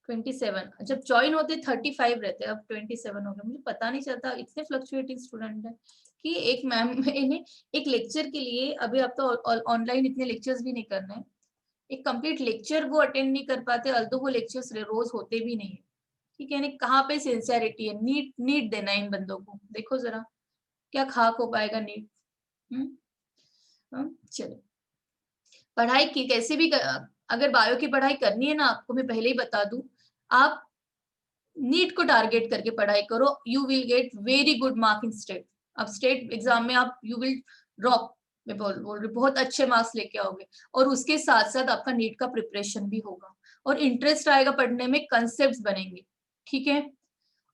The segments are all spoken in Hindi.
27, जब ज्वाइन होते 35 रहते, अब 27 हो गए। मुझे पता नहीं चलता, इतने फ्लक्चुएटिंग स्टूडेंट है कि एक मैम ने एक लेक्चर के लिए, अभी आप तो ऑनलाइन इतने लेक्चर्स भी नहीं करना है, एक कंप्लीट लेक्चर वो अटेंड नहीं कर पाते, अल्दो वो लेक्चर्स रोज होते भी नहीं है। ठीक है, कहाँ पे सिंसियरिटी है? नीट नीट देना है इन बंदों को, देखो जरा क्या खाक हो पाएगा नीट। चलो, पढ़ाई की कैसे भी अगर बायो की पढ़ाई करनी है ना आपको, मैं पहले ही बता दूं, आप नीट को टारगेट करके पढ़ाई करो, you will get very good mark in state. अब स्टेट एग्जाम में आप यू विल ड्रॉप, मैं बोल रही बहुत अच्छे मार्क्स लेके आओगे, और उसके साथ साथ आपका नीट का प्रिपरेशन भी होगा, और इंटरेस्ट आएगा पढ़ने में, कंसेप्ट बनेंगे। ठीक है,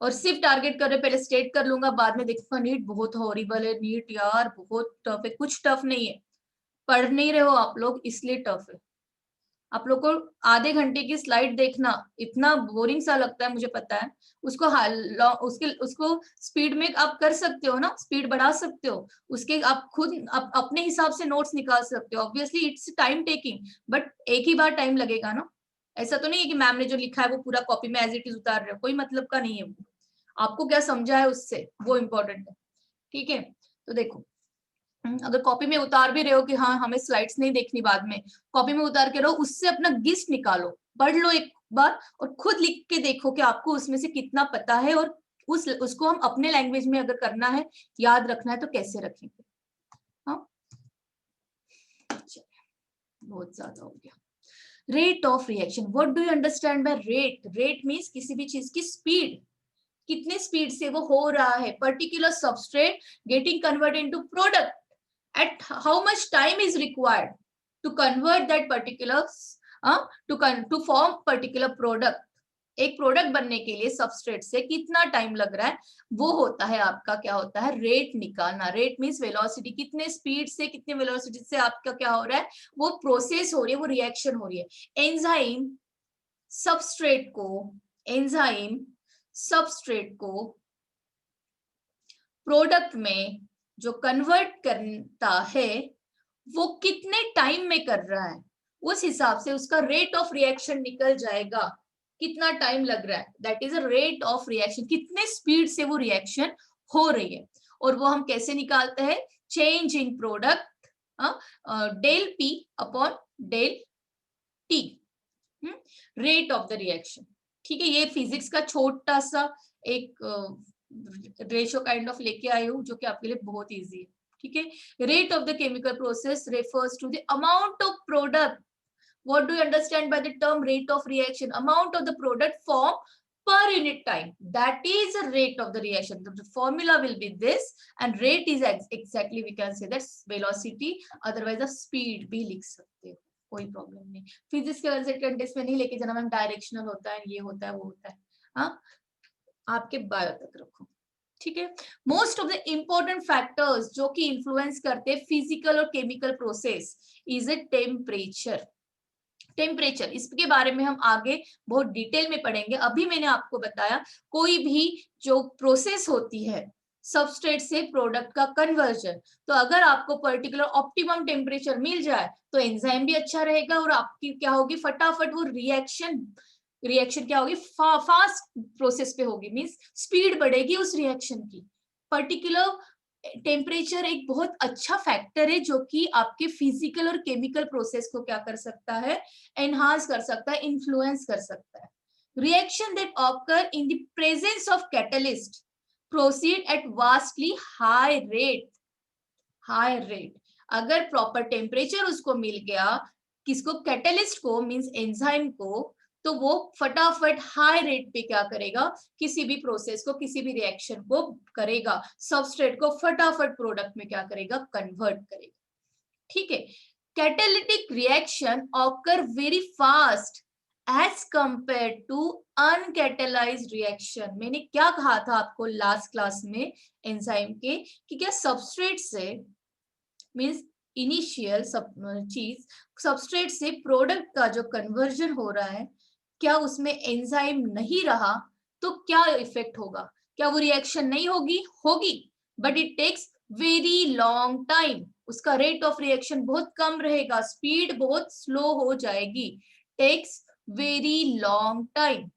और सिर्फ टारगेट कर रहे पहले स्टेट कर लूंगा, बाद में देखूंगा नीट बहुत हॉरिबल है, नीट यार बहुत टफ है। कुछ टफ नहीं है, पढ़ नहीं रहे हो आप लोग इसलिए टफ है। आप लोग को आधे घंटे की स्लाइड देखना इतना बोरिंग सा लगता है, मुझे पता है। उसको उसको स्पीड में आप कर सकते हो ना, स्पीड बढ़ा सकते हो, उसके आप खुद अपने हिसाब से नोट्स निकाल सकते हो। Obviously it's time taking, but एक ही बार टाइम लगेगा ना। ऐसा तो नहीं है कि मैम ने जो लिखा है वो पूरा कॉपी में एज इट इज उतार रहे हो, कोई मतलब का नहीं है वो। आपको क्या समझा है उससे, वो इम्पोर्टेंट है। ठीक है, तो देखो, अगर कॉपी में उतार भी रहे हो कि हाँ हमें स्लाइड्स नहीं देखनी, बाद में कॉपी में उतार के रहो, उससे अपना गिस्ट निकालो, पढ़ लो एक बार, और खुद लिख के देखो कि आपको उसमें से कितना पता है, और उसको हम अपने लैंग्वेज में अगर करना है, याद रखना है, तो कैसे रखेंगे। हाँ, बहुत ज्यादा हो गया। Rate of reaction, what do you understand by rate? Rate means किसी भी चीज की स्पीड, कितने स्पीड से वो हो रहा है, particular substrate getting convert into product, at how much time is required to convert that particular to form particular product। एक प्रोडक्ट बनने के लिए सबस्ट्रेट से कितना टाइम लग रहा है, वो होता है आपका, क्या होता है, रेट निकालना। रेट मीन्स वेलोसिटी, कितने स्पीड से, कितने वेलोसिटी से आपका क्या हो रहा है, वो प्रोसेस हो रही है, वो रिएक्शन हो रही है। एंजाइम सबस्ट्रेट को एंजाइम सबस्ट्रेट को प्रोडक्ट में जो कन्वर्ट करता है, वो कितने टाइम में कर रहा है, उस हिसाब से उसका रेट ऑफ रिएक्शन निकल जाएगा। कितना टाइम लग रहा है, that is a rate of reaction, कितने स्पीड से वो रिएक्शन हो रही है। और वो हम कैसे निकालते हैं, change in product del P upon del T, rate of the reaction. ठीक है, ये फिजिक्स का छोटा सा एक रेशियो काइंड ऑफ लेके आई हूँ, जो कि आपके लिए बहुत इजी है। ठीक है, rate of the chemical process refers to the amount of product. What do you understand by the term rate of reaction? Amount of the product form per unit time, that is a rate of the reaction. The formula will be this, and rate is exactly we can say that's velocity, otherwise the speed भी लिख सकते हो, कोई प्रॉब्लम नहीं। फिजिक्स के कंटेक्स्ट में नहीं लेके जाना मैम, डायरेक्शनल होता है, ये होता है, वो होता है। हाँ, आपके बायो तक रखो। ठीक है, most of the important factors जो कि इन्फ्लुएंस करते हैं फिजिकल और chemical process is a temperature. Temperature, इसके बारे में हम आगे बहुत डिटेल में पढ़ेंगे। अभी मैंने आपको बताया कोई भी जो प्रोसेस होती है सबस्ट्रेट से प्रोडक्ट का कन्वर्जन, तो अगर आपको पर्टिकुलर ऑप्टिमम टेम्परेचर मिल जाए तो एंजाइम भी अच्छा रहेगा, और आपकी क्या होगी, फटाफट वो रिएक्शन क्या होगी, फास्ट प्रोसेस पे होगी, मींस स्पीड बढ़ेगी उस रिएक्शन की। पर्टिकुलर टेम्परेचर एक बहुत अच्छा फैक्टर है जो कि आपके फिजिकल और केमिकल प्रोसेस को क्या कर सकता है, एनहांस कर सकता है, इन्फ्लुएंस कर सकता है। Reaction that occur in the presence of catalyst proceed at vastly high rate. High rate, अगर प्रॉपर टेम्परेचर उसको मिल गया, किसको, कैटलिस्ट को, मींस एंजाइम को, तो वो फटाफट हाई रेट पे क्या करेगा, किसी भी प्रोसेस को, किसी भी रिएक्शन को करेगा, सबस्ट्रेट को फटाफट प्रोडक्ट में क्या करेगा, कन्वर्ट करेगा। ठीक है, catalytic reaction occur very fast as compare to uncatalysed reaction. मैंने क्या कहा था आपको लास्ट क्लास में एंजाइम के, कि क्या सबस्ट्रेट से मींस इनिशियल चीज, सबस्ट्रेट से प्रोडक्ट का जो कन्वर्जन हो रहा है, क्या उसमें एंजाइम नहीं रहा तो क्या इफेक्ट होगा, क्या वो रिएक्शन नहीं होगी, होगी, but it takes very long time. उसका रेट ऑफ रिएक्शन बहुत कम रहेगा, स्पीड बहुत स्लो हो जाएगी, टेक्स वेरी लॉन्ग टाइम।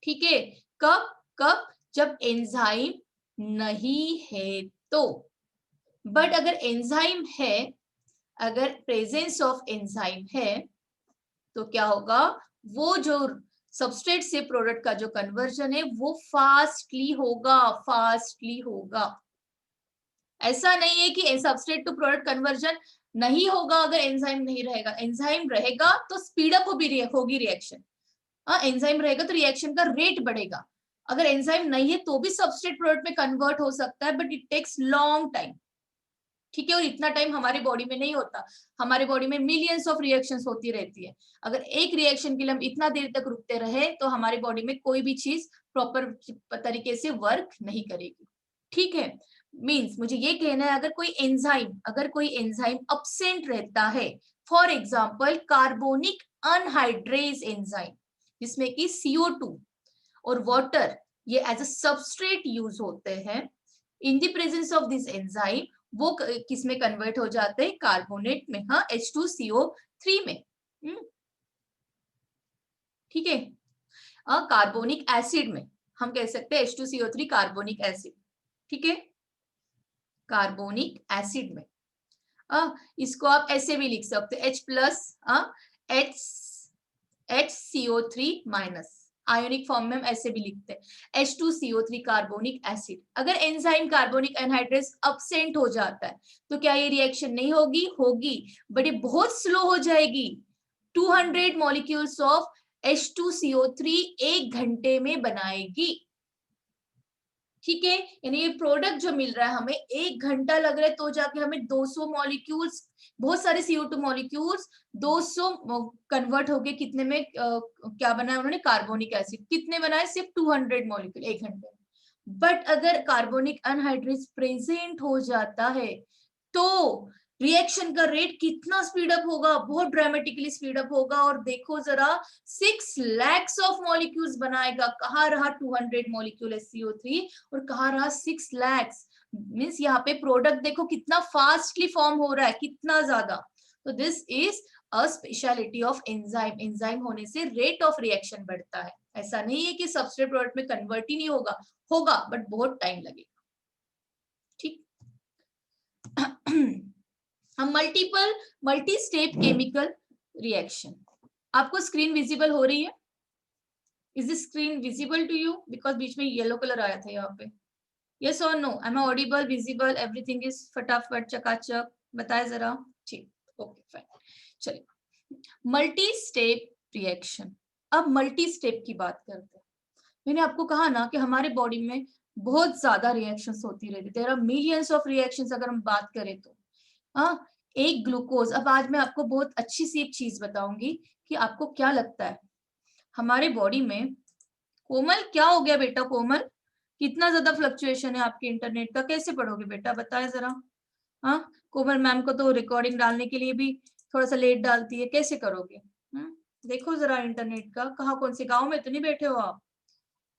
ठीक है, कब कब? जब एंजाइम नहीं है तो। बट अगर एंजाइम है, अगर प्रेजेंस ऑफ एंजाइम है, तो क्या होगा? वो जो सबस्ट्रेट से प्रोडक्ट का जो कन्वर्जन है वो फास्टली होगा, फास्टली होगा। ऐसा नहीं है कि सबस्ट्रेट टू प्रोडक्ट कन्वर्जन नहीं होगा अगर एंजाइम नहीं रहेगा। एंजाइम रहेगा तो स्पीड अप होगी रिएक्शन। हाँ, एंजाइम रहेगा तो रिएक्शन का रेट बढ़ेगा। अगर एंजाइम नहीं है तो भी सबस्ट्रेट प्रोडक्ट में कन्वर्ट हो सकता है, but it takes long time. ठीक है, और इतना टाइम हमारी बॉडी में नहीं होता। हमारे बॉडी में मिलियंस ऑफ रिएक्शंस होती रहती है। अगर एक रिएक्शन के लिए हम इतना देर तक रुकते रहे तो हमारी बॉडी में कोई भी चीज प्रॉपर तरीके से वर्क नहीं करेगी। ठीक है, मींस मुझे ये कहना है, अगर कोई एंजाइम अब्सेंट रहता है, for example carbonic anhydrase enzyme, जिसमें कि CO2 और वाटर ये एज अ सबस्ट्रेट यूज होते हैं, इन the presence of this enzyme वो किस में कन्वर्ट हो जाते हैं? कार्बोनेट में, हाँ, H2CO3 में। ठीक है, कार्बोनिक एसिड में हम कह सकते हैं H2CO3 कार्बोनिक एसिड। ठीक है, कार्बोनिक एसिड में इसको आप ऐसे भी लिख सकते हैं HCO3- आयोनिक फॉर्म में हम ऐसे भी लिखते हैं H2CO3 कार्बोनिक एसिड। अगर एंजाइम कार्बोनिक एनहाइड्रेस अब्सेंट हो जाता है तो क्या ये रिएक्शन नहीं होगी? होगी, बट ये बहुत स्लो हो जाएगी। 200 मॉलिक्यूल्स ऑफ H2CO3 एक घंटे में बनाएगी। ठीक है, यानी ये प्रोडक्ट जो मिल रहा है हमें 1 घंटा लग रहा है तो जाके हमें 200 मॉलिक्यूल्स, बहुत सारे CO2 मॉलिक्यूल्स 200 कन्वर्ट होके कितने में क्या बनाया उन्होंने? Carbonic acid. कितने बनाए? सिर्फ 200 मॉलिक्यूल एक घंटे में। बट अगर कार्बोनिक अनहाइड्रेस प्रेजेंट हो जाता है तो रिएक्शन का रेट कितना स्पीड अप होगा? बहुत ड्रामेटिकली स्पीड अप होगा। और देखो जरा, 6 lakhs ऑफ मॉलिक्यूल्स बनाएगा। कहाँ रहा 200 मॉलिक्यूल SCO3 और कहाँ रहा 6 lakhs? मीन्स यहाँ पे प्रोडक्ट देखो कितना फास्टली फॉर्म हो रहा है, कितना ज्यादा। तो this is a speciality of enzyme. Enzyme होने से रेट ऑफ रिएक्शन बढ़ता है। ऐसा नहीं है कि सबस्ट्रेट प्रोडक्ट में कन्वर्ट ही नहीं होगा, होगा बट बहुत टाइम लगेगा। ठीक हम मल्टी स्टेप केमिकल रिएक्शन। आपको स्क्रीन विजिबल हो रही है? Is this screen visible to you? Because बीच में येलो कलर आया था यहाँ पे। यस और no? Am I audible, visible, everything is फटाफट चकाचक? बताए जरा। ठीक, ओके फाइन। चलिए, मल्टी स्टेप रिएक्शन। अब मल्टी स्टेप की बात करते हैं। मैंने आपको कहा ना कि हमारे बॉडी में बहुत ज्यादा रिएक्शंस होती रहती, there are millions of reactions अगर हम बात करें तो। हाँ, एक ग्लूकोज। अब आज मैं आपको बहुत अच्छी सी एक चीज बताऊंगी कि आपको क्या लगता है हमारे बॉडी में। कोमल, क्या हो गया बेटा? कोमल, कितना ज्यादा फ्लक्चुएशन है आपके इंटरनेट का, कैसे पढ़ोगे बेटा? बताए जरा। हाँ, कोमल मैम को तो रिकॉर्डिंग डालने के लिए भी थोड़ा सा लेट डालती है, कैसे करोगे? देखो जरा इंटरनेट का, कहाँ, कौन से गांव में तो नहीं बैठे हो आप?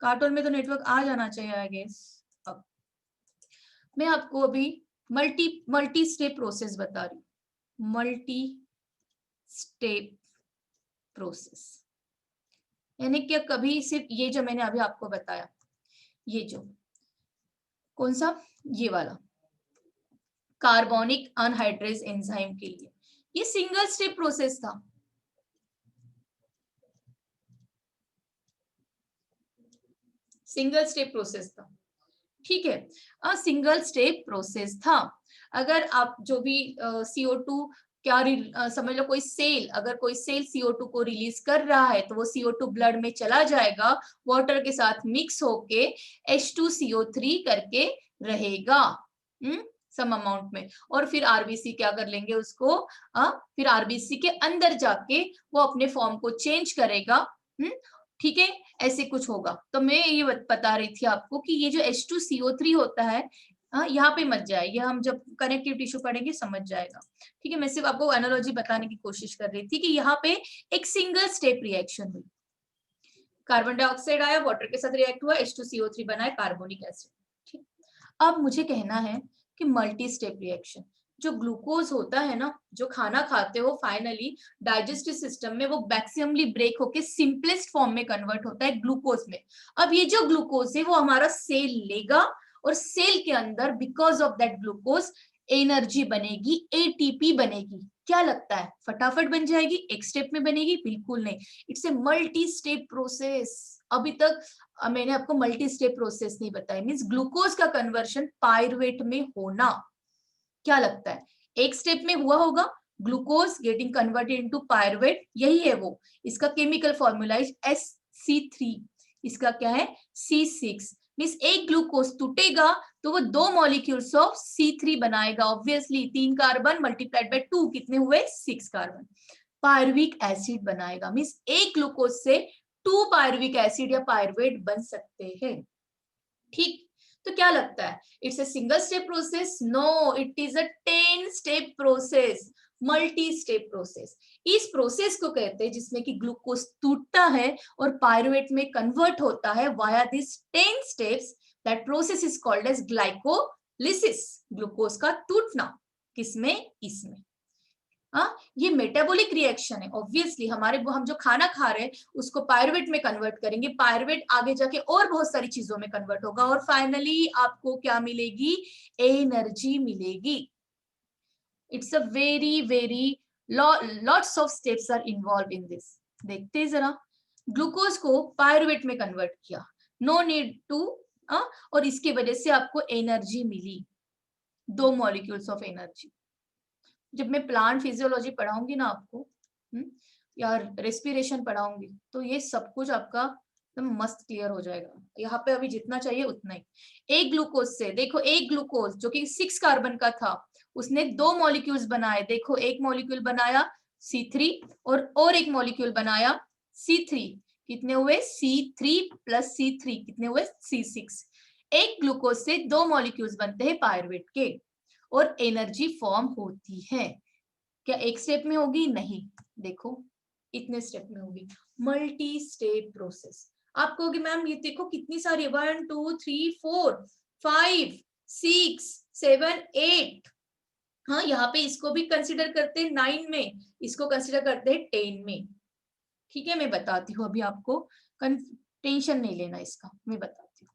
कार्टून में तो नेटवर्क आ जाना चाहिए आई गेस। अब मैं आपको अभी मल्टी स्टेप प्रोसेस बता रही हूँ। मल्टी स्टेप प्रोसेस यानी कि कभी सिर्फ ये जो मैंने अभी आपको बताया, ये जो कौन सा, ये वाला कार्बोनिक अनहाइड्रेज एंजाइम के लिए ये सिंगल स्टेप प्रोसेस था। सिंगल स्टेप प्रोसेस था। ठीक है, सिंगल स्टेप प्रोसेस था। अगर आप जो भी CO2 क्या समझ लो, कोई सेल, अगर कोई सेल CO2 को रिलीज कर रहा है तो वो CO2 ब्लड में चला जाएगा, वाटर के साथ मिक्स होके H2CO3 करके रहेगा सम अमाउंट में। और फिर आरबीसी क्या कर लेंगे उसको, फिर आरबीसी के अंदर जाके वो अपने फॉर्म को चेंज करेगा। ठीक है, ऐसे कुछ होगा। तो मैं ये बता रही थी आपको कि ये जो H2CO3 होता है, यहाँ पे मत जाए, ये हम जब कनेक्टिव टिश्यू पढ़ेंगे समझ जाएगा। ठीक है, मैं सिर्फ आपको एनालॉजी बताने की कोशिश कर रही थी कि यहाँ पे एक सिंगल स्टेप रिएक्शन हुई। कार्बन डाइऑक्साइड आया, वाटर के साथ रिएक्ट हुआ, H2CO3 बनाए कार्बोनिक एसिड। ठीक, अब मुझे कहना है कि मल्टी स्टेप रिएक्शन, जो ग्लूकोज होता है ना, जो खाना खाते हो फाइनली डाइजेस्टिव सिस्टम में वो मैक्सिममली ब्रेक होके सिंपलेस्ट फॉर्म में कन्वर्ट होता है ग्लूकोज में। अब ये जो ग्लूकोज है वो हमारा सेल लेगा और सेल के अंदर because of that glucose energy बनेगी, एटीपी बनेगी। क्या लगता है फटाफट बन जाएगी, एक स्टेप में बनेगी? बिल्कुल नहीं, it's a multi step process. अभी तक मैंने आपको मल्टी स्टेप प्रोसेस नहीं बताया, मींस ग्लूकोज का कन्वर्शन पायरुवेट में होना। क्या लगता है एक स्टेप में हुआ होगा, glucose getting converted into pyruvate, यही है वो। इसका केमिकल फॉर्मूला इज SC3, इसका क्या है C6। मींस एक ग्लूकोज टूटेगा तो वो 2 मॉलिक्यूल्स ऑफ C3 बनाएगा। ऑब्वियसली 3 कार्बन मल्टीप्लाइड बाय 2 कितने हुए 6 कार्बन। पायरुविक एसिड बनाएगा, मींस एक ग्लूकोज से 2 पायरुविक एसिड या पायरुवेट बन सकते हैं। ठीक, तो क्या लगता है it's a single step process? No, it is a 10 step process, multi step process. इस प्रोसेस को कहते हैं जिसमें कि ग्लूकोज टूटता है और पायरुवेट में कन्वर्ट होता है via this 10 steps. That process is called as glycolysis. Glucose का टूटना किसमें? इसमें। ये मेटाबॉलिक रिएक्शन है। ऑब्वियसली हम जो खाना खा रहे हैं उसको पायरुवेट में कन्वर्ट करेंगे, पायरुवेट आगे जाके और बहुत सारी चीजों में कन्वर्ट होगा और फाइनली आपको क्या मिलेगी? एनर्जी मिलेगी। It's a very very lots of steps are involve in this. देखते हैं जरा, ग्लूकोज को पायरुवेट में कन्वर्ट किया, नो नीड टू, और इसकी वजह से आपको एनर्जी मिली, 2 मॉलिक्यूल्स ऑफ एनर्जी। जब मैं प्लांट फिजियोलॉजी पढ़ाऊंगी ना आपको, या रेस्पिरेशन पढ़ाऊंगी, तो ये सब कुछ आपका एकदम मस्त क्लियर हो जाएगा। यहाँ पे अभी जितना चाहिए उतना ही। एक ग्लूकोज से देखो, एक ग्लूकोज जो कि 6 कार्बन का था, उसने 2 मॉलिक्यूल्स बनाए। देखो एक मॉलिक्यूल बनाया C3 और एक मॉलिक्यूल बनाया C3, कितने हुए C3 प्लस C3 कितने हुए C6। एक ग्लूकोज से 2 मॉलिक्यूल्स बनते हैं पायरुवेट के और एनर्जी फॉर्म होती है। क्या एक स्टेप में होगी? नहीं, देखो इतने स्टेप में होगी, मल्टी स्टेप प्रोसेस। आपको होगी मैम ये देखो कितनी सारी, 1 2 3 4 5 6 7 8। हाँ, यहाँ पे इसको भी कंसिडर करते हैं 9 में, इसको कंसिडर करते हैं 10 में। ठीक है, मैं बताती हूँ अभी आपको, टेंशन नहीं लेना इसका, मैं बताती हूँ।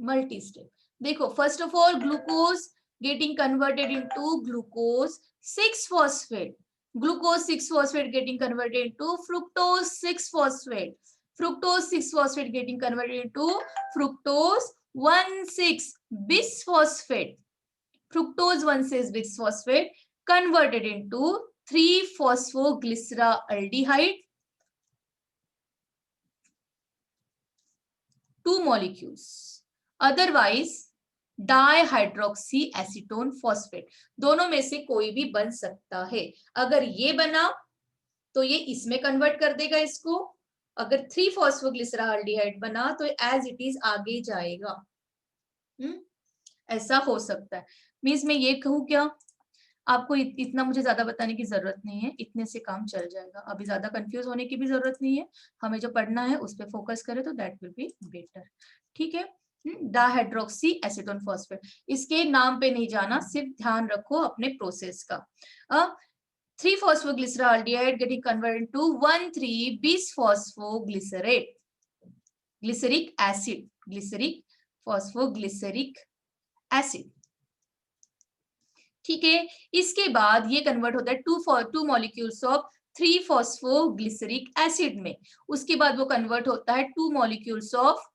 मल्टी स्टेप देखो, first of all glucose getting converted into glucose 6-phosphate. Glucose 6-phosphate getting converted into fructose 6-phosphate. Fructose 6-phosphate getting converted into fructose 1,6-bisphosphate. Fructose 1,6-bisphosphate converted into 3-phosphoglyceraldehyde, 2 molecules. Otherwise dihydroxy acetone phosphate, दोनों में से कोई भी बन सकता है। अगर ये बना तो ये इसमें कन्वर्ट कर देगा इसको, अगर 3-फॉस्फोग्लिसराल्डिहाइड बना तो एज इट इज आगे जाएगा। ऐसा हो सकता है। मींस मैं ये कहूँ क्या, आपको इतना मुझे ज्यादा बताने की जरूरत नहीं है, इतने से काम चल जाएगा। अभी ज्यादा कंफ्यूज होने की भी जरूरत नहीं है, हमें जो पढ़ना है उस पर फोकस करें तो दैट विल बी बेटर। ठीक है, डाइहाइड्रोक्सी एसीटोन फॉस्फेट, इसके नाम पे नहीं जाना, सिर्फ ध्यान रखो अपने प्रोसेस का। 3-phosphoglyceraldehyde getting converted to 1,3-bisphosphoglycerate, glyceric acid, glyceric phosphoglyceric acid. ठीक है, इसके बाद ये कन्वर्ट होता है 2 मॉलिक्यूल्स ऑफ 3-फॉस्फोग्लिसरिक एसिड में। उसके बाद वो कन्वर्ट होता है 2 मॉलिक्यूल्स ऑफ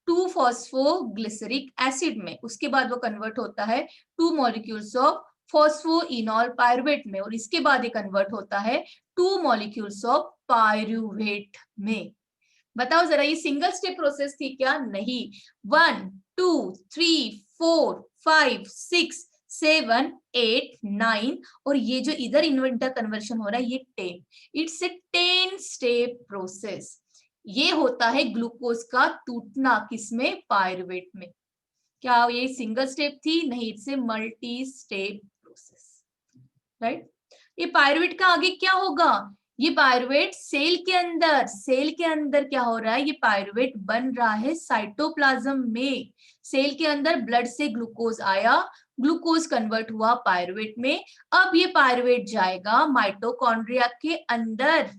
2-फॉस्फोग्लिसरिक एसिड में। उसके बाद वो कन्वर्ट होता है 2 मॉलिक्यूल्स ऑफ फॉस्फोइनॉल पायरुवेट में, और इसके बाद ये कन्वर्ट होता है 2 मॉलिक्यूल्स ऑफ पायरुवेट में। बताओ जरा, ये सिंगल स्टेप प्रोसेस थी क्या? नहीं, 1 2 3 4 5 6 7 8 9 और ये जो इधर इन्वर्टर कन्वर्शन हो रहा है ये 10। It's a 10 step process. ये होता है ग्लूकोज का टूटना, किसमें? पायरुवेट में। क्या ये सिंगल स्टेप थी? नहीं, it's a multi step process, right. ये पायरुवेट का आगे क्या होगा? ये पायरुवेट सेल के अंदर क्या हो रहा है? ये पायरुवेट बन रहा है साइटोप्लाज्म में। सेल के अंदर ब्लड से ग्लूकोज आया, ग्लूकोज कन्वर्ट हुआ पायरुवेट में। अब ये पायरुवेट जाएगा माइटोकॉन्ड्रिया के अंदर,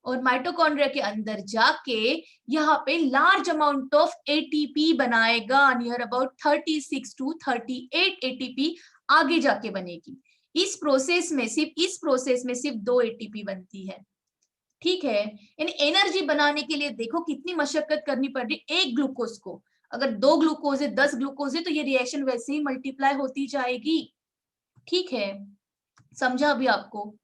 और माइटोकॉन्ड्रिया के अंदर जाके यहाँ पे लार्ज अमाउंट ऑफ एटीपी बनाएगा, नियर अबाउट 36 to 38 एटीपी आगे जाके बनेगी। इस प्रोसेस में सिर्फ 2 एटीपी बनती है, ठीक है। इन एनर्जी बनाने के लिए देखो कितनी मशक्कत करनी पड़ रही है एक ग्लूकोज को। अगर 2 ग्लूकोज है, 10 ग्लूकोज है, तो ये रिएक्शन वैसे ही मल्टीप्लाई होती जाएगी, ठीक है। समझा अभी आपको?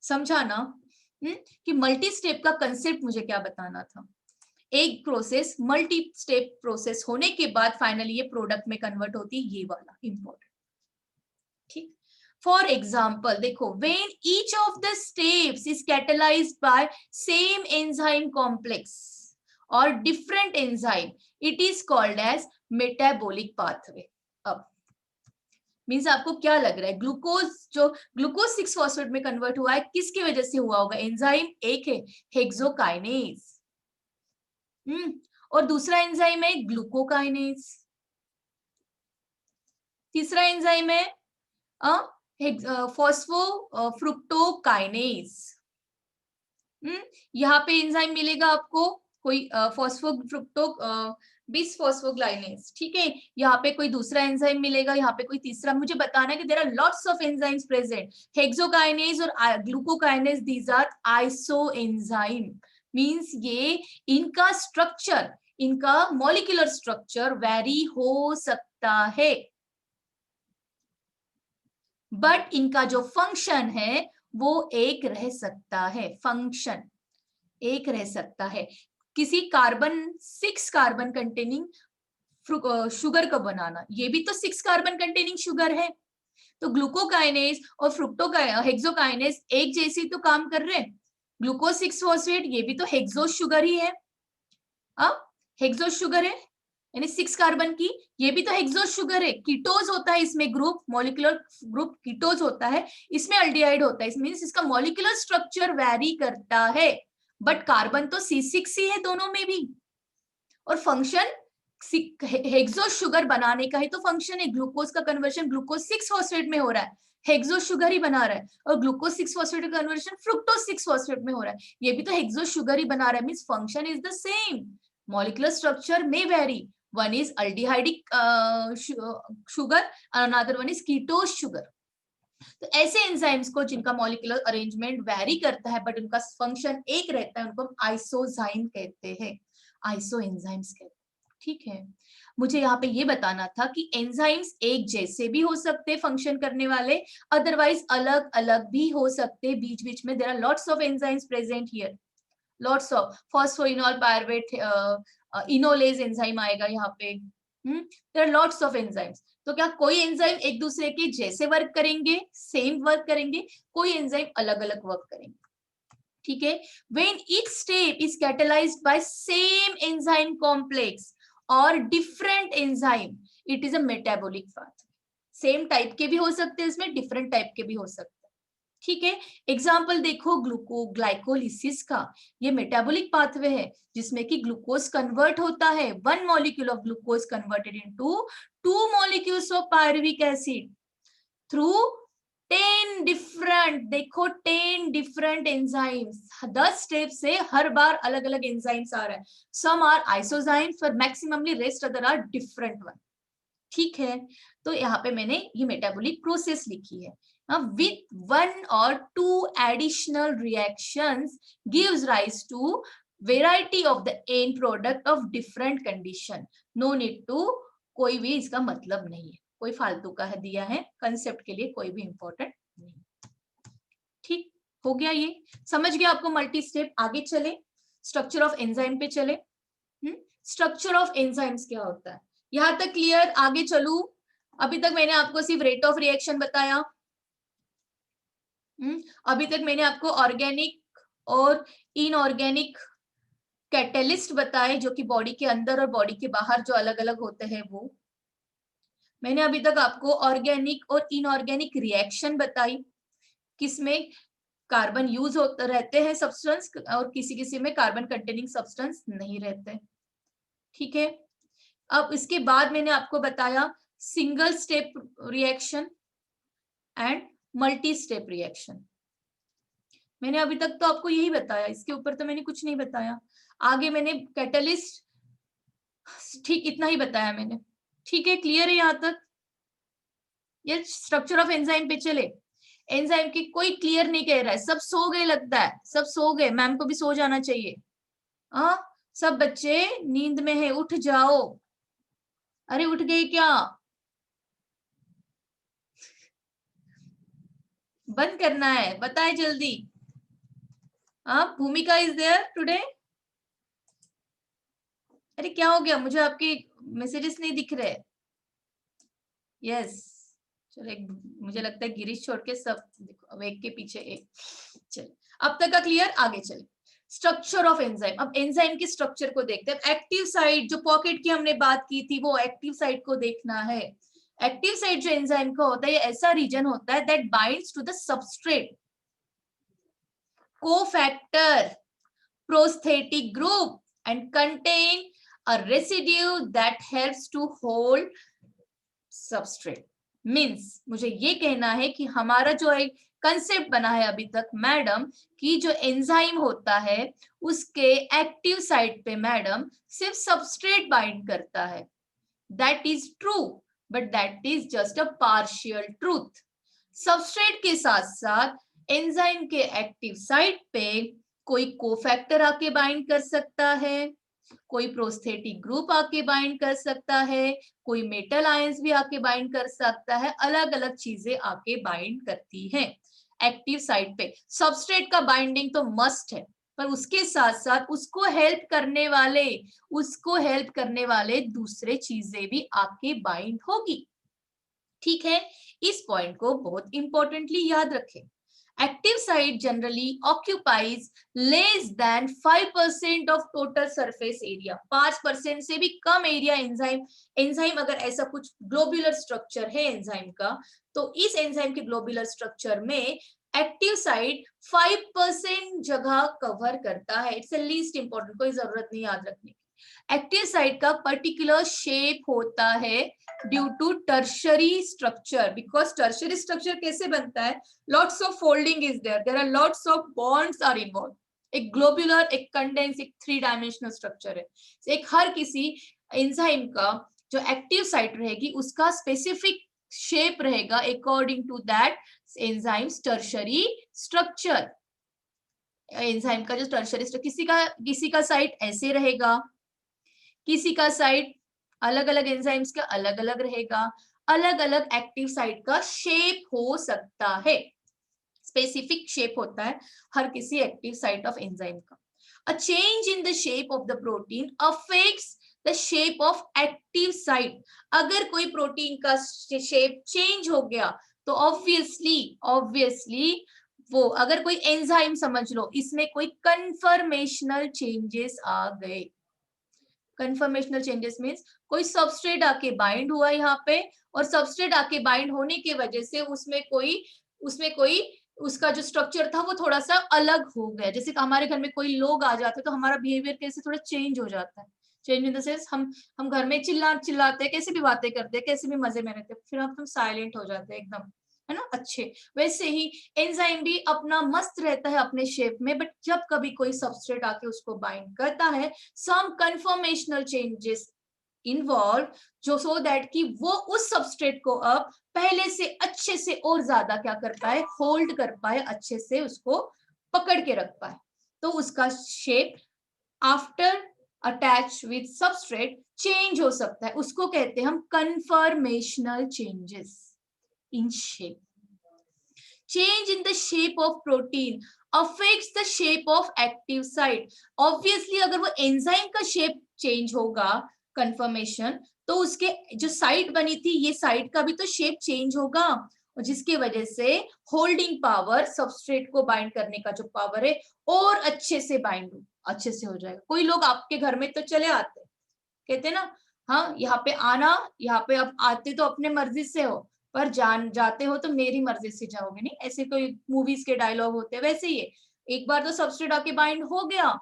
समझा ना? कि मल्टी स्टेप का कंसेप्ट मुझे क्या बताना था। एक प्रोसेस मल्टी स्टेप प्रोसेस होने के बाद फाइनली ये प्रोडक्ट में कन्वर्ट होती है, ये वाला इंपॉर्टेंट, ठीक। फॉर एग्जाम्पल देखो, when each of the steps is catalysed by same enzyme complex और different enzyme, it is called as metabolic pathway. अब मीन्स आपको क्या लग रहा है, ग्लूकोज 6 फॉस्फेट में कन्वर्ट हुआ है, किसकी वजह से हुआ होगा? एंजाइम एक है हेक्सोकाइनेज, और दूसरा एंजाइम है ग्लूकोकाइनेज, तीसरा एंजाइम है फॉस्फोफ्रुक्टोकाइनेज। यहाँ पे एंजाइम मिलेगा आपको कोई फॉस्फोफ्रुक्टो बिसफॉस्फोग्लाइनेज, ठीक है। यहाँ पे कोई दूसरा एंजाइम मिलेगा, यहाँ पे कोई तीसरा। मुझे बताना है कि there are lots of enzymes present, hexokinase और glucokinase, these are iso enzyme. Means ये इनका स्ट्रक्चर, इनका मॉलिक्यूलर स्ट्रक्चर वेरी हो सकता है, बट इनका जो फंक्शन है वो एक रह सकता है, फंक्शन एक रह सकता है। किसी कार्बन 6 कार्बन कंटेनिंग शुगर को बनाना, ये भी तो 6 कार्बन कंटेनिंग शुगर है। तो ग्लूकोकाइनेज और हेक्सोकाइनेज एक जैसी तो काम कर रहे हैं। ग्लूकोज 6 फॉस्फेट ये भी तो हेक्सो शुगर ही है, हेक्सो शुगर है, यानी 6 कार्बन की, ये भी तो हेक्सो शुगर है। कीटोज होता है इसमें ग्रुप, मॉलिक्यूलर ग्रुप कीटोज होता है, इसमें अल्डिहाइड होता है। मींस इसका मॉलिक्यूलर स्ट्रक्चर वेरी करता है, बट कार्बन तो C6 ही है दोनों में भी, और फंक्शन हेक्सो शुगर बनाने का ही तो फंक्शन है। ग्लूकोज का कन्वर्जन ग्लूकोज 6 फॉस्फेट में हो रहा है, हेक्सो शुगर ही बना रहा है, और ग्लूकोज 6 फॉस्फेट का कन्वर्जन फ्रुक्टोज 6 फॉस्फेट में हो रहा है, ये भी तो हेक्सो शुगर ही बना रहा है। Means function is the same, molecular structure may vary, one is aldehydic sugar and another one is ketose sugar। तो ऐसे एंजाइम्स को जिनका मॉलिक्यूलर अरेंजमेंट वेरी करता है बट उनका फंक्शन एक रहता है, उनको हम आइसोजाइम कहते हैं, आइसो एंजाइम्स कहते हैं, ठीक है। मुझे यहाँ पे ये बताना था कि एंजाइम्स एक जैसे भी हो सकते फंक्शन करने वाले, अदरवाइज अलग अलग भी हो सकते, बीच बीच में there are lots of enzymes present here, lots of phosphoenol pyruvate enolase enzyme आएगा यहाँ पे, there are lots of enzymes. तो क्या कोई एंजाइम एक दूसरे के जैसे वर्क करेंगे, सेम वर्क करेंगे? कोई एंजाइम अलग अलग वर्क करेंगे, ठीक है। When each step is catalysed by same enzyme complex और different enzyme, it is a metabolic pathway. Same type के भी हो सकते हैं इसमें, डिफरेंट टाइप के भी हो सकते हैं, ठीक है। एग्जाम्पल देखो ग्लाइकोलाइसिस का, ये मेटाबॉलिक पाथवे है जिसमें कि ग्लूकोज कन्वर्ट होता है, 1 molecule of glucose converted into 2 molecules of pyruvic acid through 10 different, देखो 10 डिफरेंट एंजाइम्स, 10 स्टेप से हर बार अलग अलग एंजाइम्स आ रहा है। सम आर आइसोजाइम्स पर maximally rest other are different one, ठीक है। तो यहाँ पे मैंने ये मेटाबॉलिक प्रोसेस लिखी है। With 1 or 2 additional reactions gives rise to variety of the end product of different condition। No need to, कोई भी इसका मतलब नहीं है, कोई फालतू का है दिया है कंसेप्ट के लिए, कोई भी इंपॉर्टेंट नहीं, ठीक हो गया। ये समझ गया आपको मल्टी स्टेप। आगे चले, स्ट्रक्चर ऑफ एंजाइम पे चले। स्ट्रक्चर ऑफ एंजाइम्स क्या होता है, यहां तक क्लियर? आगे चलू, अभी तक मैंने आपको सिर्फ रेट ऑफ रिएक्शन बताया, अभी तक मैंने आपको ऑर्गेनिक और इनऑर्गेनिक कैटलिस्ट बताए जो कि बॉडी के अंदर और बॉडी के बाहर जो अलग अलग होते हैं वो मैंने अभी तक आपको ऑर्गेनिक और इनऑर्गेनिक रिएक्शन बताई, किसमें कार्बन यूज होते रहते हैं सब्सटेंस और किसी किसी में कार्बन कंटेनिंग सब्सटेंस नहीं रहते, ठीक है। अब इसके बाद मैंने आपको बताया single step reaction and multi step reaction. मैंने अभी तक तो आपको यही बताया, इसके ऊपर तो मैंने कुछ नहीं बताया। आगे मैंने कैटलिस्ट, ठीक इतना ही बताया मैंने। ठीक है, क्लियर है यहाँ तक? ये स्ट्रक्चर ऑफ एंजाइम पे चले। एंजाइम की कोई क्लियर नहीं कह रहा है, सब सो गए लगता है, सब सो गए, मैम को भी सो जाना चाहिए। हाँ, सब बच्चे नींद में है, उठ जाओ। अरे उठ गए क्या? बंद करना है, बताए जल्दी। हाँ, भूमिका इज देयर टुडे? अरे क्या हो गया, मुझे आपके मैसेजेस नहीं दिख रहे। यस, चलो एक, मुझे लगता है गिरीश छोड़ के सब देखो, अब एक के पीछे एक। चलो अब तक का क्लियर, आगे चले। स्ट्रक्चर ऑफ एंजाइम, अब एंजाइम की स्ट्रक्चर को देखते हैं। एक्टिव साइट जो पॉकेट की हमने बात की थी, वो एक्टिव साइट को देखना है। एक्टिव साइट जो एंजाइम का होता है, ये ऐसा रीजन होता है that binds to the substrate, cofactor, prosthetic group and contain a residue that helps to hold substrate। Means मुझे ये कहना है कि हमारा जो एक कंसेप्ट बना है अभी तक मैडम, कि जो एंजाइम होता है उसके एक्टिव साइट पे मैडम सिर्फ सबस्ट्रेट बाइंड करता है। That is true, but that is just a partial truth. Substrate के साथ साथ एंजाइम के एक्टिव साइट पे कोई कोफैक्टर आके बाइंड कर सकता है, कोई प्रोस्थेटिक ग्रुप आके बाइंड कर सकता है, कोई मेटल आयंस भी आके बाइंड कर सकता है, अलग अलग चीजें आके बाइंड करती हैं एक्टिव साइट पे। सबस्ट्रेट का बाइंडिंग तो मस्ट है, पर उसके साथ साथ उसको हेल्प करने वाले दूसरे चीजें भी आके बाइंड होगी। ठीक है, इस पॉइंट को बहुत इंपॉर्टेंटली याद रखें। Active site generally occupies less than 5% of total surface area. 5% से भी कम एरिया एंजाइम अगर ऐसा कुछ ग्लोबुलर स्ट्रक्चर है एंजाइम का, तो इस एंजाइम के ग्लोबुलर स्ट्रक्चर में एक्टिव साइट 5% जगह कवर करता है। इट्स लीस्ट इंपॉर्टेंट, कोई जरूरत नहीं याद रखने की। एक्टिव साइट का पर्टिकुलर शेप होता है due to tertiary structure, because tertiary structure कैसे बनता है, lots of folding is there are lots of bonds are involve. एक ग्लोबुलर, एक कंडेंस, एक 3 डायमेंशनल स्ट्रक्चर है। एक हर किसी एंजाइम का जो एक्टिव साइट रहेगी उसका स्पेसिफिक शेप रहेगा according to that enzymes tertiary structure. Enzyme का जो टर्शरी स्ट्रक्चर, किसी का साइट ऐसे रहेगा, किसी का साइट अलग अलग एंजाइम्स का अलग अलग रहेगा, अलग अलग एक्टिव साइट का शेप हो सकता है, स्पेसिफिक शेप होता है हर किसी एक्टिव साइट ऑफ एंजाइम का। A change in the shape of the protein affects the shape of active site। अगर कोई प्रोटीन का शेप चेंज हो गया तो ऑब्वियसली वो, अगर कोई एंजाइम समझ लो इसमें कोई कन्फर्मेशनल चेंजेस आ गए। कन्फर्मेशनल चेंजेस मींस कोई सबस्ट्रेट आके बाइंड हुआ यहाँ पे, और सबस्ट्रेट आके बाइंड होने की वजह से उसमें कोई उसका जो स्ट्रक्चर था वो थोड़ा सा अलग हो गया। जैसे हमारे घर में कोई लोग आ जाते हैं तो हमारा बिहेवियर कैसे थोड़ा चेंज हो जाता है। चेंज इन द सेंस हम घर में चिल्लाते हैं, कैसे भी बातें करते हैं, कैसे भी मजे में रहते हैं, फिर हम साइलेंट हो जाते हैं एकदम, है ना, अच्छे। वैसे ही एंजाइम भी अपना मस्त रहता है अपने शेप में, बट जब कभी कोई सबस्ट्रेट आके उसको बाइंड करता है, सम कन्फर्मेशनल चेंजेस इन्वॉल्व, जो सो दैट कि वो उस सबस्ट्रेट को अब पहले से अच्छे से और ज्यादा क्या कर पाए, होल्ड कर पाए, अच्छे से उसको पकड़ के रख पाए। तो उसका shape after attach with substrate change हो सकता है, उसको कहते हैं हम conformational changes in shape. Change in the shape of protein affects the shape of active site। Obviously अगर वो एंजाइम का शेप चेंज होगा कन्फर्मेशन, तो उसके जो साइट बनी थी ये साइट का भी तो शेप चेंज होगा, और जिसकी वजह से होल्डिंग पावर, सबस्ट्रेट को बाइंड करने का जो पावर है और अच्छे से हो जाएगा। कोई लोग आपके घर में तो चले आते, कहते ना, हाँ यहाँ पे आना, यहाँ पे अब आते तो अपने मर्जी से हो, पर जाते हो तो मेरी मर्जी से जाओगे नहीं, ऐसे कोई मूवीज के डायलॉग होते हैं। वैसे ही एक बार तो सबस्ट्रेट आके बाइंड हो गया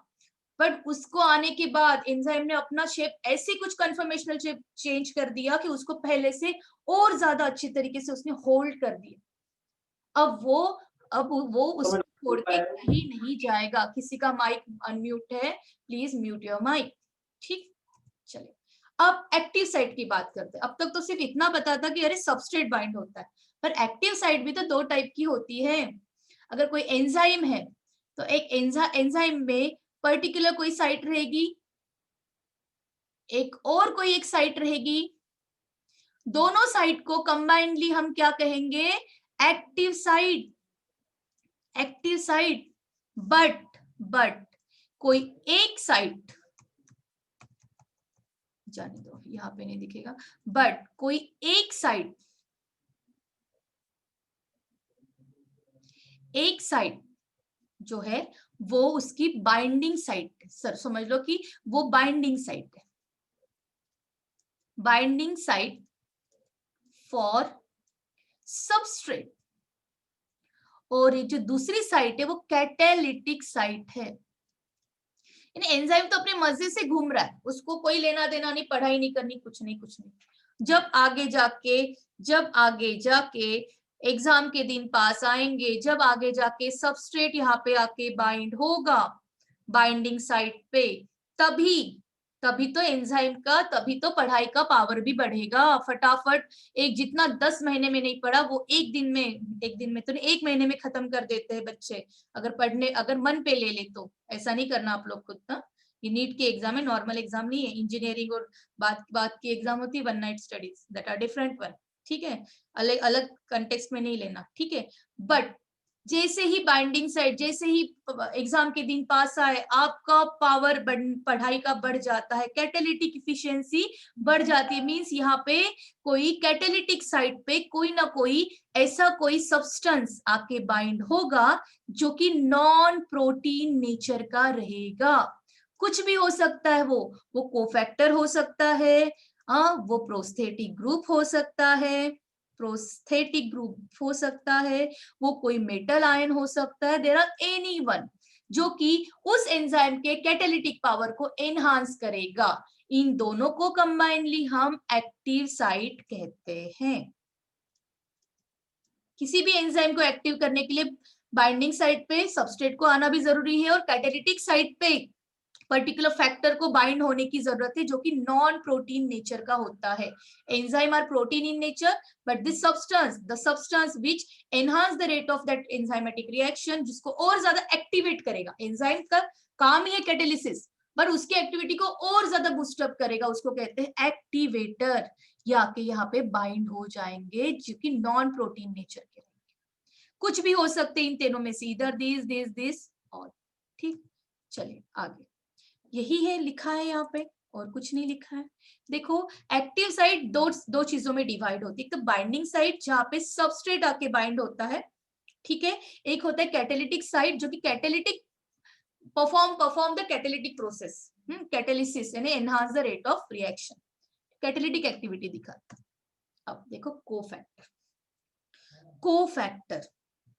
बट उसको आने के बाद एंजाइम ने अपना शेप ऐसे कुछ कन्फर्मेशनल शेप चेंज कर दिया कि उसको पहले से और ज्यादा अच्छी तरीके से उसने होल्ड कर दिया। अब वो उसको छोड़ के कहीं नहीं जाएगा। किसी का माइक अनम्यूट है, प्लीज म्यूट योर माइक। ठीक, चलिए अब एक्टिव साइट की बात करते हैं। अब तक तो सिर्फ इतना पता था कि अरे सबस्ट्रेट बाइंड होता है, पर एक्टिव साइट भी तो दो टाइप की होती है। अगर कोई एंजाइम है तो एक एंजाइम में पर्टिकुलर कोई साइट रहेगी, एक और कोई एक साइट रहेगी। दोनों साइट को कंबाइंडली हम क्या कहेंगे? Active site. Active site. But कोई एक साइट, जाने दो यहां पे नहीं दिखेगा, बट कोई एक साइट जो है वो उसकी बाइंडिंग साइट है। सर समझ लो कि वो बाइंडिंग साइट है, बाइंडिंग साइट फॉर सबस्ट्रेट। और ये जो दूसरी साइट है वो कैटालिटिक साइट है। एंजाइम तो अपने मजे से घूम रहा है, उसको कोई लेना देना नहीं, पढ़ाई नहीं करनी, कुछ नहीं। जब आगे जाके एग्जाम के दिन पास आएंगे, जब आगे जाके सबस्ट्रेट यहाँ पे आके बाइंड होगा बाइंडिंग साइट पे, तभी तो एंजाइम का, तभी तो पढ़ाई का पावर भी बढ़ेगा। फटाफट एक जितना 10 महीने में नहीं पढ़ा वो एक दिन में तो नहीं, 1 महीने में खत्म कर देते हैं बच्चे, अगर मन पे ले ले तो। ऐसा नहीं करना आप लोग खुद ना। ये नीट की एग्जाम है, नॉर्मल एग्जाम नहीं है। इंजीनियरिंग और बात की एग्जाम होती है, 1 night studies, that are different one. ठीक है, अलग अलग कंटेक्स्ट में नहीं लेना। ठीक है, बट जैसे ही बाइंडिंग साइड, जैसे ही एग्जाम के दिन पास आए, आपका पावर पढ़ाई का बढ़ जाता है, कैटालिटिक इफिशियंसी बढ़ जाती है। मींस यहाँ पे कोई कैटालिटिक साइड पे कोई ना कोई ऐसा कोई सब्सटेंस आके बाइंड होगा जो कि नॉन प्रोटीन नेचर का रहेगा। कुछ भी हो सकता है, वो कोफैक्टर हो सकता है, वो प्रोस्थेटिक ग्रुप हो सकता है, वो कोई मेटल आयन हो सकता है। देयर आर एनीवन जो कि उस एंजाइम के कैटालिटिक पावर को एनहांस करेगा। इन दोनों को कंबाइनली हम एक्टिव साइट कहते हैं। किसी भी एंजाइम को एक्टिव करने के लिए बाइंडिंग साइट पे सबस्ट्रेट को आना भी जरूरी है, और कैटालिटिक साइट पे पर्टिकुलर फैक्टर को बाइंड होने की जरूरत है जो कि नॉन प्रोटीन नेचर का होता है। Enzyme are protein in nature, but this the substance which enhance the rate of that enzymatic reaction, जिसको और ज्यादा एक्टिवेट करेगा। एंजाइम का काम ही है कैटालिसिस, पर उसकी एक्टिविटी को और ज्यादा बूस्टअप करेगा, उसको कहते हैं एक्टिवेटर। या के यहाँ पे बाइंड हो जाएंगे जो कि नॉन प्रोटीन नेचर के। कुछ भी हो सकते इन तीनों में से, इधर दिस और। ठीक, चलिए आगे। यही है लिखा है यहाँ पे, और कुछ नहीं लिखा है। देखो एक्टिव साइट दो चीजों में डिवाइड होती है। एक तो बाइंडिंग साइट जहाँ पे सबस्ट्रेट आके बाइंड होता है, ठीक है। एक होता है कैटालिटिक साइट जो कि catalytic perform the catalytic process, catalysis यानी enhance the rate of reaction, catalytic activity दिखाता है। अब देखो कोफैक्टर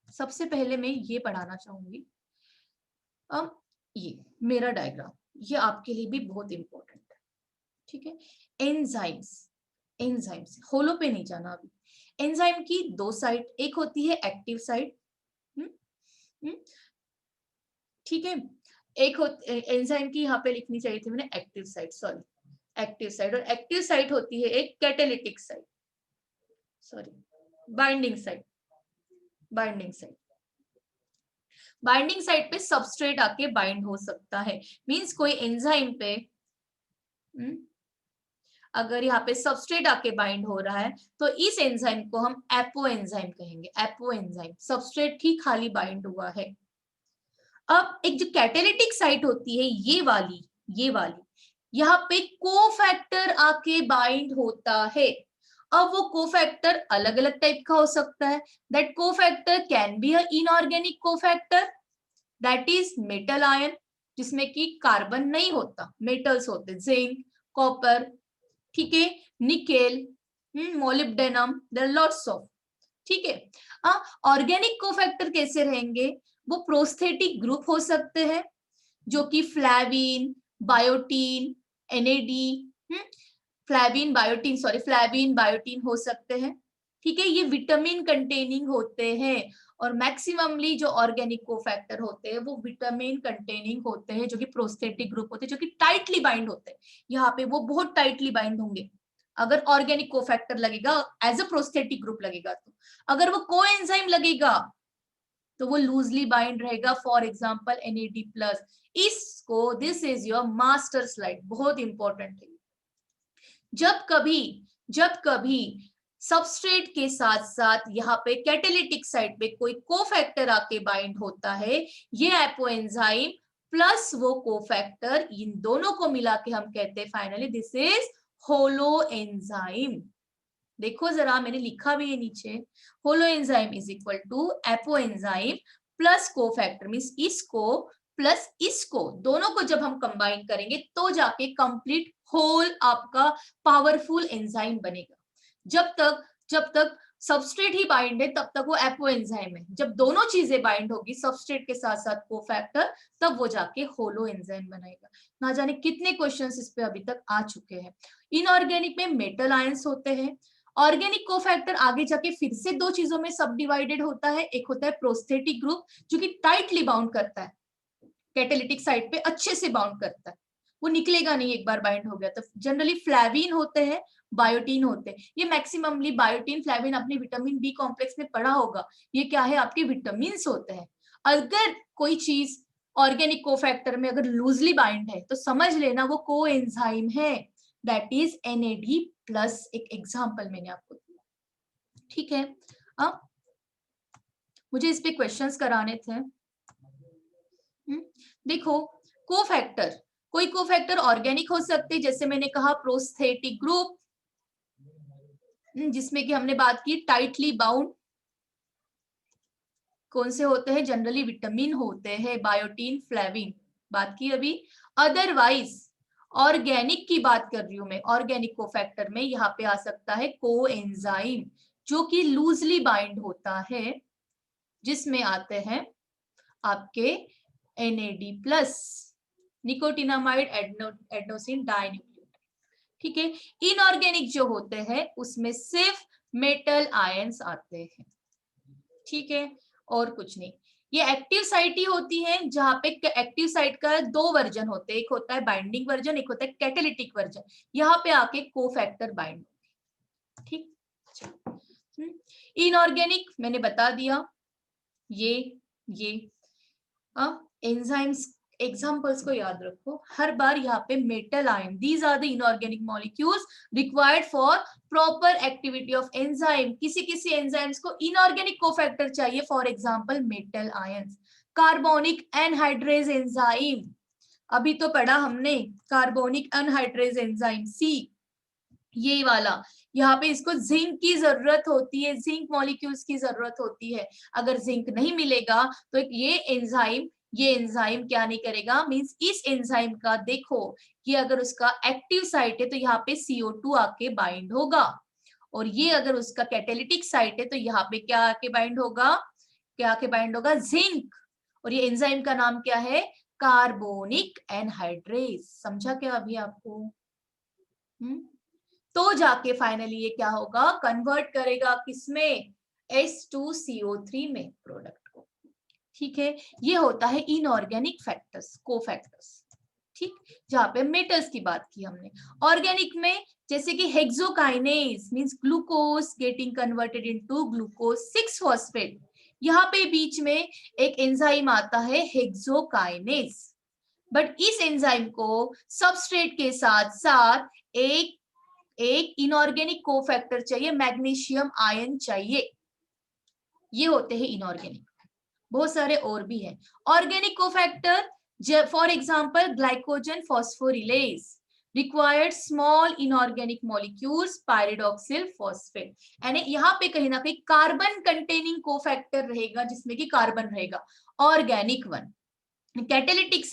सबसे पहले मैं ये पढ़ाना चाहूंगी। अब ये मेरा डायग्राम, ये आपके लिए भी बहुत इंपॉर्टेंट है। ठीक है, एंजाइम्स होलो पे नहीं जाना अभी। एंजाइम की दो साइट, एक होती है एक्टिव साइट, ठीक है, एक एंजाइम की यहाँ पे लिखनी चाहिए थी मैंने active site, sorry active site. और एक्टिव साइट होती है एक catalytic site, sorry binding site. Binding site पे सबस्ट्रेट आके बाइंड हो सकता है। मींस कोई एंजाइम पे अगर यहाँ पे सबस्ट्रेट आके बाइंड हो रहा है तो इस एंजाइम को हम एपो एंजाइम कहेंगे। एपो एंजाइम, सबस्ट्रेट ही खाली बाइंड हुआ है। अब एक जो कैटालिटिक साइट होती है ये वाली यहाँ पे कोफैक्टर आके बाइंड होता है। अब वो कोफैक्टर अलग अलग टाइप का हो सकता है। That cofactor can be a inorganic cofactor, that is metal ion, जिसमें कि कार्बन नहीं होता, मेटल्स होते, जिंक, कॉपर, ठीक है, nickel, molybdenum, there are lots of. ठीक है, ऑर्गेनिक कोफैक्टर कैसे रहेंगे? वो प्रोस्थेटिक ग्रुप हो सकते हैं, जो कि फ्लैविन, बायोटीन, एनएडी, फ्लैविन बायोटीन हो सकते हैं। ठीक है, ये विटामिन कंटेनिंग होते हैं और मैक्सिममली जो ऑर्गेनिक कोफैक्टर होते हैं वो विटामिन कंटेनिंग होते हैं, जो कि प्रोस्थेटिक ग्रुप होते हैं, जो कि टाइटली बाइंड होते हैं। यहाँ पे वो बहुत टाइटली बाइंड होंगे अगर ऑर्गेनिक कोफैक्टर लगेगा, एज अ प्रोस्थेटिक ग्रुप लगेगा। तो अगर वो कोएंजाइम लगेगा तो वो लूजली बाइंड रहेगा, फॉर एग्जाम्पल NAD+। इसको, this is your master slide, बहुत इंपॉर्टेंट है। जब कभी सबस्ट्रेट के साथ साथ यहाँ पे कैटेलिटिक साइड पे कोई कोफैक्टर आके बाइंड होता है, ये एपोएंजाइम प्लस वो कोफैक्टर, इन दोनों को मिला के हम कहते हैं finally this is holoenzyme. देखो जरा, मैंने लिखा भी है नीचे, holoenzyme is equal to apoenzyme plus cofactor, means इसको प्लस इसको, दोनों को जब हम कंबाइन करेंगे तो जाके कंप्लीट होल आपका पावरफुल एंजाइम बनेगा। जब तक सबस्ट्रेट ही बाइंड है तब तक वो एपोएंजाइम है। जब दोनों चीजें बाइंड होगी सबस्ट्रेट के साथ साथ कोफैक्टर, तब वो जाके होलो एंजाइम बनाएगा। ना जाने कितने क्वेश्चंस इस पे अभी तक आ चुके हैं। इनऑर्गेनिक में मेटल आयंस होते हैं। ऑर्गेनिक कोफैक्टर आगे जाके फिर से दो चीजों में सब डिवाइडेड होता है। एक होता है प्रोस्थेटिक ग्रुप जो कि टाइटली बाउंड करता है, कैटेलिटिक साइड पे अच्छे से बाउंड करता है, वो निकलेगा नहीं एक बार बाइंड हो गया तो। जनरली फ्लैविन होते हैं, बायोटीन होते हैं। ये मैक्सिममली बायोटीन, फ्लैविन अपने विटामिन बी कॉम्प्लेक्स में पढ़ा होगा। ये क्या है, आपके विटामिन होते हैं। अगर कोई चीज ऑर्गेनिक कोफैक्टर में अगर लूजली बाइंड है तो समझ लेना वो कोएंजाइम है, दैट इज NAD+। एक एग्जांपल मैंने आपको दिया, ठीक है। अब मुझे इस पे क्वेश्चंस कराने थे। देखो, कोफैक्टर, कोई कोफैक्टर ऑर्गेनिक हो सकते, जैसे मैंने कहा प्रोस्थेटिक ग्रुप, जिसमें कि हमने बात की टाइटली बाउंड कौन से होते हैं, जनरली विटामिन होते हैं, बायोटीन, फ्लैविन, बात की अभी। अदरवाइज ऑर्गेनिक की बात कर रही हूं मैं, ऑर्गेनिक कोफैक्टर में यहाँ पे आ सकता है कोएंजाइम जो कि लूजली बाइंड होता है, जिसमें आते हैं आपके NAD+, निकोटिनामाइड, एडेनोसिन डाइन्यूक्लियोटाइड। ठीक है, इनऑर्गेनिक जो होते हैं उसमें सिर्फ मेटल आयंस आते हैं, ठीक है, और कुछ नहीं। ये एक्टिव साइट ही होती है, जहां पे एक्टिव साइट का दो वर्जन होते हैं, एक होता है बाइंडिंग वर्जन, एक होता है कैटेलिटिक वर्जन। यहाँ पे आके कोफैक्टर बाइंड, ठीक। इनऑर्गेनिक मैंने बता दिया, ये एंजाइम्स एग्जांपल्स को याद रखो हर बार। यहाँ पे metal ion, these are the inorganic molecules required for proper activity of enzyme. किसी किसी एंजाइम्स को इनऑर्गेनिक कोफैक्टर चाहिए, for example metal ions. Carbonic anhydrase enzyme, अभी तो पढ़ा हमने कार्बोनिक एनहाइड्रेज एंजाइम सी, ये वाला। यहाँ पे इसको जिंक की जरूरत होती है, जिंक मॉलिक्यूल्स की जरूरत होती है। अगर जिंक नहीं मिलेगा तो ये एंजाइम क्या नहीं करेगा, मींस इस एंजाइम का देखो कि अगर उसका एक्टिव साइट है तो यहाँ पे CO2 आके बाइंड होगा, और ये अगर उसका कैटेलिटिक साइट है तो यहाँ पे क्या आके बाइंड होगा, जिंक। और ये एंजाइम का नाम क्या है, कार्बोनिक एनहाइड्रेज। समझा क्या अभी आपको? तो जाके फाइनली ये क्या होगा, कन्वर्ट करेगा किसमें, H2CO3 में प्रोडक्ट को। ठीक है, ये होता है इनऑर्गेनिक फैक्टर्स, कोफैक्टर्स, ठीक, जहां पे मेटल्स की बात की हमने। ऑर्गेनिक में जैसे कि hexokinase means glucose getting converted into glucose 6 phosphate, यहाँ पे बीच में एक एंजाइम आता है हेक्सोकाइनेज। बट इस एंजाइम को सबस्ट्रेट के साथ साथ एक इनऑर्गेनिक कोफैक्टर चाहिए, मैग्नीशियम आयन चाहिए। ये होते हैं इनऑर्गेनिक, बहुत सारे और भी हैं। Organic cofactor for example glycogen phosphorylase required small inorganic molecules pyridoxyl phosphate, यानी यहाँ पे कहीं ना कहीं कार्बन कंटेनिंग कोफैक्टर रहेगा, जिसमें कि कार्बन रहेगा, ऑर्गेनिक वन। कैटेलिटिक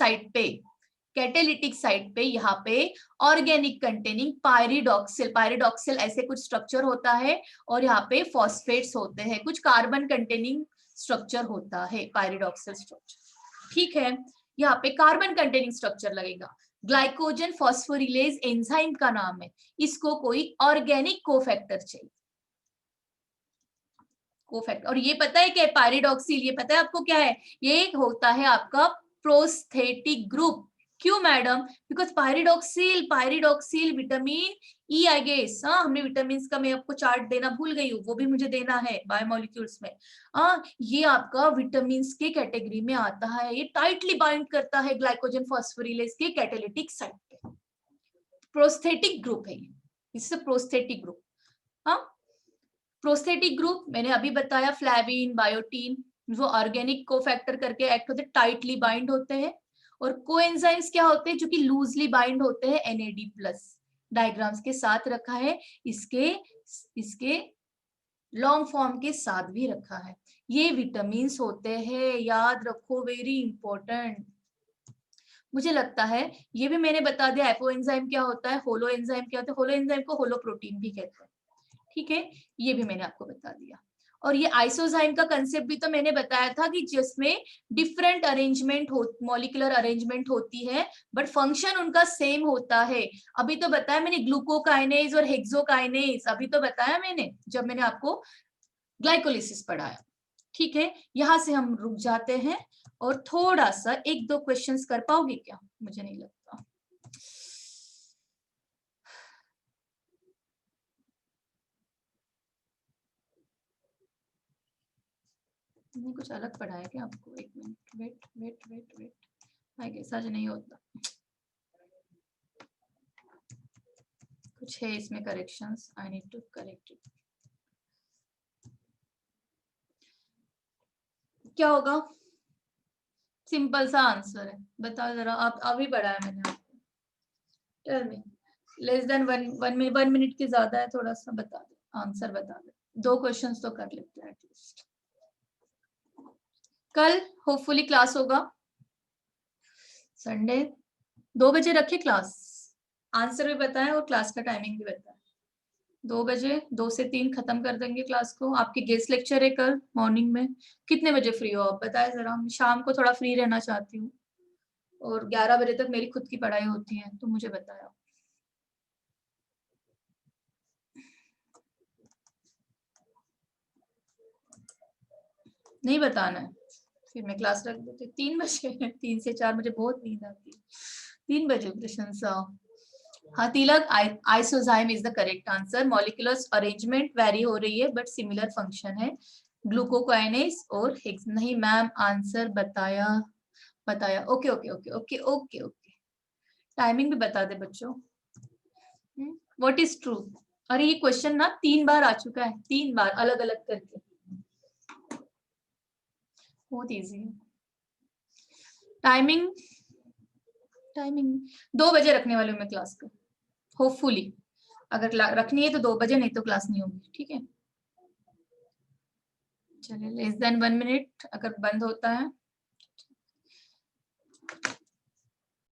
साइट पे यहाँ पे ऑर्गेनिक कंटेनिंग पायरिडॉक्सिल ऐसे कुछ स्ट्रक्चर होता है, और यहाँ पे फॉस्फेट्स होते हैं, कुछ कार्बन कंटेनिंग स्ट्रक्चर होता है, पायरिडॉक्सिल स्ट्रक्चर। ठीक है, यहाँ पे कार्बन कंटेनिंग स्ट्रक्चर लगेगा। ग्लाइकोजन फॉस्फोरिलेज एंजाइम का नाम है, इसको कोई ऑर्गेनिक कोफैक्टर चाहिए। कोफैक्टर, और ये पता है क्या है पायरिडॉक्सिल, ये पता है आपको क्या है, ये होता है आपका प्रोस्थेटिक ग्रुप। क्यों madam? Because pyridoxyl, pyridoxyl vitamin E I guess, हाँ हमने विटामिन का मैं आपको चार्ट देना भूल गई हूँ, वो भी मुझे देना है बायोमोलिक्यूल्स में। ये आपका विटामिन के कैटेगरी में आता है, ये टाइटली बाइंड करता है ग्लाइकोजन फॉस्फोरिलेज के कैटालिटिक साइट पे। प्रोस्थेटिक ग्रुप है ये, इससे प्रोस्थेटिक ग्रुप। हाँ, प्रोस्थेटिक ग्रुप मैंने अभी बताया, फ्लैविन, बायोटीन, वो ऑर्गेनिक कोफैक्टर करके एक्ट होते हैं, टाइटली बाइंड होते हैं। और कोएंजाइम्स क्या होते हैं, जो कि लूजली बाइंड होते हैं NAD+। डायग्राम्स के साथ रखा है, इसके लॉन्ग फॉर्म के साथ भी रखा है। ये विटामिन होते हैं, याद रखो, वेरी इंपॉर्टेंट। मुझे लगता है ये भी मैंने बता दिया। एपो एंजाइम क्या होता है, होलो एंजाइम क्या होता है, होलो एंजाइम को होलो प्रोटीन भी कहते हैं, ठीक है, ये भी मैंने आपको बता दिया। और ये आइसोजाइम का कंसेप्ट भी तो मैंने बताया था कि जिसमें डिफरेंट अरेंजमेंट हो, मॉलिक्यूलर अरेंजमेंट होती है, बट फंक्शन उनका सेम होता है। अभी तो बताया मैंने ग्लूकोकाइनेज और हेक्सोकाइनेज, अभी तो बताया मैंने जब मैंने आपको ग्लाइकोलिसिस पढ़ाया, ठीक है। यहां से हम रुक जाते हैं और थोड़ा सा 1-2 क्वेश्चंस कर पाओगे क्या, मुझे नहीं लगता। मैंने कुछ अलग पढ़ाया क्या आपको, 1 minute, wait wait wait wait, I guess आज नहीं होता, कुछ है इसमें corrections, I need to correct it. क्या होगा? सिंपल सा आंसर है, बताओ जरा, आप अभी पढ़ाया मैंने आपको। Tell me, less than 1 minute की ज्यादा है, थोड़ा सा बता दो, आंसर बता दो, 2 क्वेश्चंस तो कर लेते हैं एटलीस्ट। कल होपफुली क्लास होगा, संडे 2 बजे रखे क्लास, आंसर भी बताएं और क्लास का टाइमिंग भी बताएं। 2 बजे, 2 से 3 खत्म कर देंगे क्लास को। आपके गेस्ट लेक्चर है कल मॉर्निंग में, कितने बजे फ्री हो आप बताएं जरा, शाम को थोड़ा फ्री रहना चाहती हूँ, और 11 बजे तक मेरी खुद की पढ़ाई होती है, तो मुझे बताया। नहीं बताना है, फिर मैं क्लास रख देती। 3 बजे 3 से 4 मुझे बहुत नींद आती है। 3 बजे प्रशंसा। हाँ Tilak, isozyme is the correct answer. Molecular arrangement vary हो रही है बट सिमिलर फंक्शन है, ग्लूकोकाइनेज और हेक्स। नहीं मैम, आंसर बताया बताया, okay okay okay okay okay okay. Timing भी बता दे बच्चों। What is true? अरे ये क्वेश्चन ना 3 बार आ चुका है, 3 बार अलग अलग करके, बहुत इजी है। टाइमिंग, टाइमिंग 2 बजे रखने वाली हूँ मैं क्लास को, होपफुली। अगर रखनी है तो 2 बजे, नहीं तो क्लास नहीं होगी, ठीक है। चलिए लेस देन 1 मिनट अगर बंद होता है।